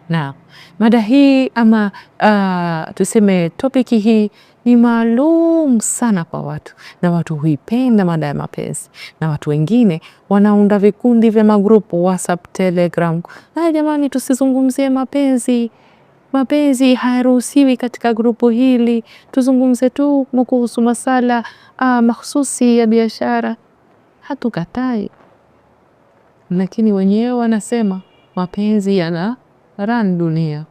Na mada hii ama tuseme topiki hii ni maalum sana kwa watu, na watu huipenda mada ya mapenzi, na watu wengine wanaunda vikundi vya magrupu WhatsApp, Telegram. Jamani, tusizungumzie mapenzi, mapenzi hayaruhusiwi katika grupu hili, tuzungumze tu kuhusu masala mahususi ya biashara. Hatukatai, lakini wenyewe wanasema mapenzi yana run dunia.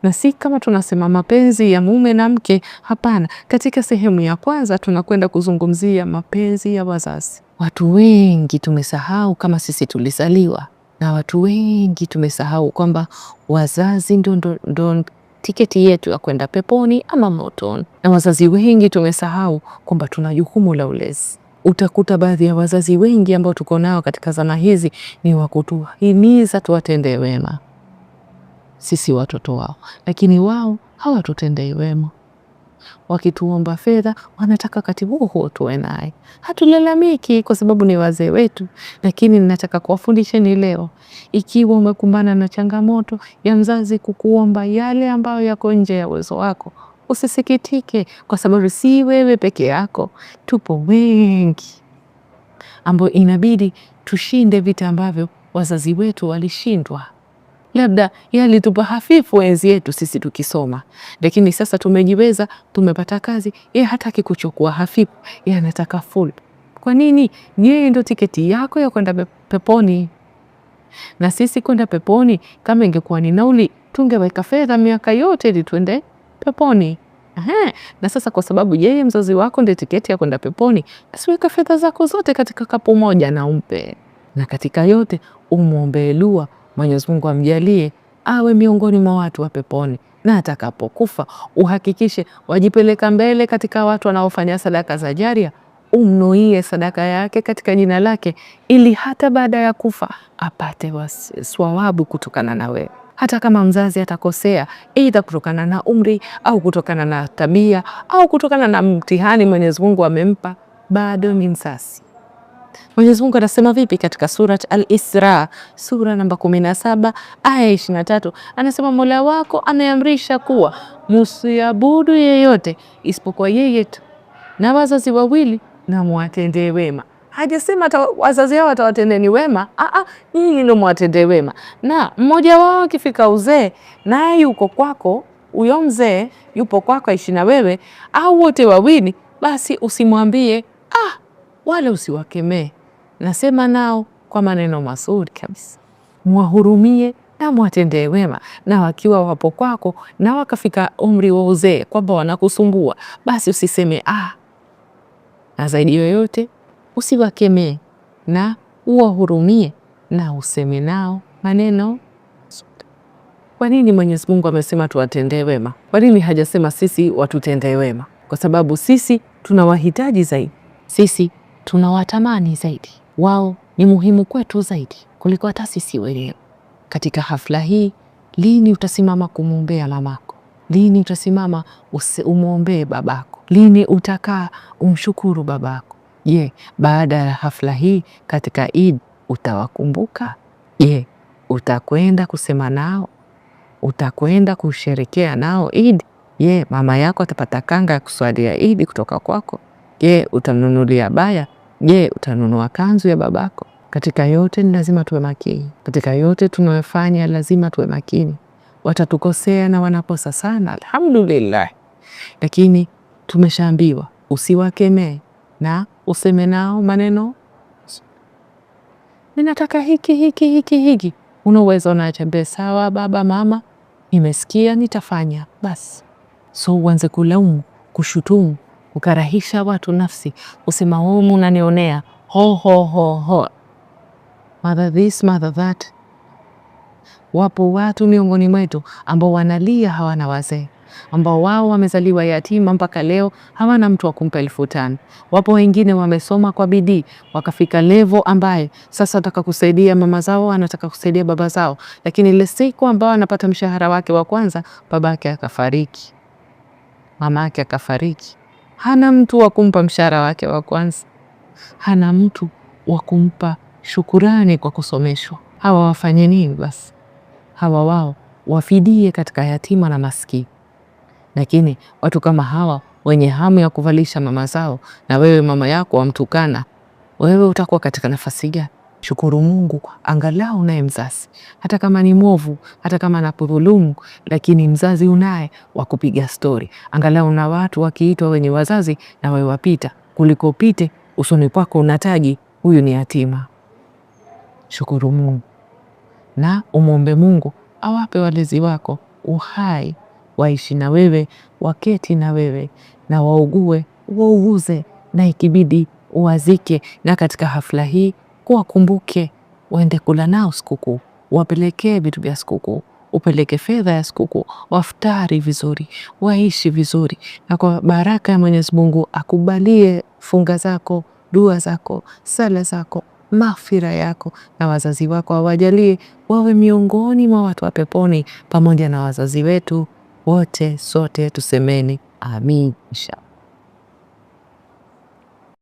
Na si kama tunasema mapenzi ya mume na mke, hapana. Katika sehemu ya kwanza tunakwenda kuzungumzia mapenzi ya wazazi. Watu wengi tumesahau kama sisi tulizaliwa, na watu wengi tumesahau kwamba wazazi ndo tiketi yetu ya kwenda peponi ama motoni, na wazazi wengi tumesahau kwamba tuna jukumu la ulezi. Utakuta baadhi ya wazazi wengi ambao tuko nao katika zama hizi ni wakutuhimiza tuwatendee wema sisi watoto wao, lakini wao hawatutendei wema. Wakituomba fedha wanataka wakati huo tuwe naye. Hatulalamiki kwa sababu ni wazee wetu, lakini ninataka kuwafundisheni leo, ikiwa umekumbana na changamoto ya mzazi kukuomba yale ambayo yako nje ya uwezo wako, usisikitike, kwa sababu si wewe peke yako. Tupo wengi ambao inabidi tushinde vita ambavyo wazazi wetu walishindwa. Labda yeye alitupa hafifu enzi yetu sisi tukisoma, lakini sasa tumejiweza, tumepata kazi, yeye hataki kuchukua hafifu, yeye anataka full. Kwa nini? Yeye ndo tiketi yako ya kwenda peponi. Na sisi kwenda peponi, kama ingekuwa ni nauli, tungeweka fedha miaka yote ili tuende peponi. Na sasa kwa sababu yeye mzazi wako ndio tiketi ya kwenda peponi, basi weka fedha zako zote katika kapu moja na umpe, na katika yote umuombe dua Mwenyezi Mungu amjalie awe miongoni mwa watu wa peponi, na atakapokufa uhakikishe wajipeleka mbele katika watu wanaofanya sadaka za jaria, umnuie sadaka yake katika jina lake, ili hata baada ya kufa apate swawabu kutokana na wewe. Hata kama mzazi atakosea, aidha kutokana na umri au kutokana na tabia au kutokana na mtihani Mwenyezi Mungu amempa, bado ni msasi. Mwenyezi Mungu anasema vipi katika Surat Al-Isra, sura namba 17 aya 23? Anasema Mola wako ameamrisha kuwa musiabudu yeyote isipokuwa yeye tu, na wazazi wawili na muwatendee wema. Hajasema wazazi hao watawatendeni wema, nyinyi ndio muwatendee wema. Na mmoja wao akifika uzee, naye yuko kwako, huyo mzee yupo kwako aishi na wewe, au wote wawili, basi usimwambie wala usiwakemee. Nasema nao kwa maneno mazuri kabisa, muwahurumie na muwatendee wema. Na wakiwa wapo kwako na wakafika umri wa uzee kwamba wanakusumbua, basi usiseme na zaidi yoyote usiwakemee, na uwahurumie na useme nao maneno. Kwa nini Mwenyezi Mungu amesema tuwatendee wema? Kwa nini hajasema sisi watutendee wema? Kwa sababu sisi tunawahitaji zaidi, sisi tunawatamani zaidi, wao ni muhimu kwetu zaidi kuliko hata sisi wenyewe. Katika hafla hii, lini utasimama kumwombea mamako? Lini utasimama umwombee babako? Lini utakaa umshukuru babako? Je, baada ya hafla hii katika Eid utawakumbuka? Je, utakwenda kusema nao? Utakwenda kusherekea nao Eid? Je, mama yako atapata kanga ya kuswalia Eid kutoka kwako? Je, utanunulia baya? Je, utanunua kanzu ya babako? Katika yote ni lazima tuwe makini. Katika yote tunayofanya lazima tuwe makini. Watatukosea na wanaposa sana, alhamdulillah, lakini tumeshaambiwa usiwakemee na useme nao maneno. Ninataka hiki. Unaweza unatembea, sawa baba mama, nimesikia nitafanya, basi. So uanze kulaumu, kushutumu, ukarahisha watu nafsi, usema humu unanionea, ho mother this mother that. Wapo watu miongoni mwetu ambao wanalia hawana wazee, ambao wao wamezaliwa yatima mpaka leo hawana mtu wa kumpa 5,000. Wapo wengine wamesoma kwa bidii wakafika level ambaye sasa wataka kusaidia mama zao, anataka kusaidia baba zao, lakini ile siku ambao anapata mshahara wake wa kwanza, babake akafariki, mamake akafariki. Hana mtu wa kumpa mshahara wake wa kwanza, hana mtu wa kumpa shukurani kwa kusomeshwa. Hawa wafanye nini basi? hawa wao wafidie katika yatima na maskini. Lakini watu kama hawa wenye hamu ya kuvalisha mama zao, na wewe mama yako wamtukana, wewe utakuwa katika nafasi gani? Shukuru Mungu angalau unaye mzazi, hata kama ni mwovu, hata kama anakudhulumu, lakini mzazi unaye wa kupiga stori. Angalau na watu wakiitwa wenye wazazi na wewe wapita, kuliko pite usoni pako unataji huyu ni yatima. Shukuru Mungu na umwombe Mungu awape walezi wako uhai, waishi na wewe, waketi na wewe, na waugue wauguze, na ikibidi uwazike. Na katika hafla hii kuwakumbuke, waende kula nao sikukuu, wapelekee vitu vya sikukuu, upeleke fedha ya sikukuu, waftari vizuri, waishi vizuri. Na kwa baraka ya Mwenyezi Mungu akubalie funga zako, dua zako, sala zako, maghfira yako, na wazazi wako awajalie wawe miongoni mwa watu wa peponi pamoja na wazazi wetu wote. Sote tusemeni amin inshallah.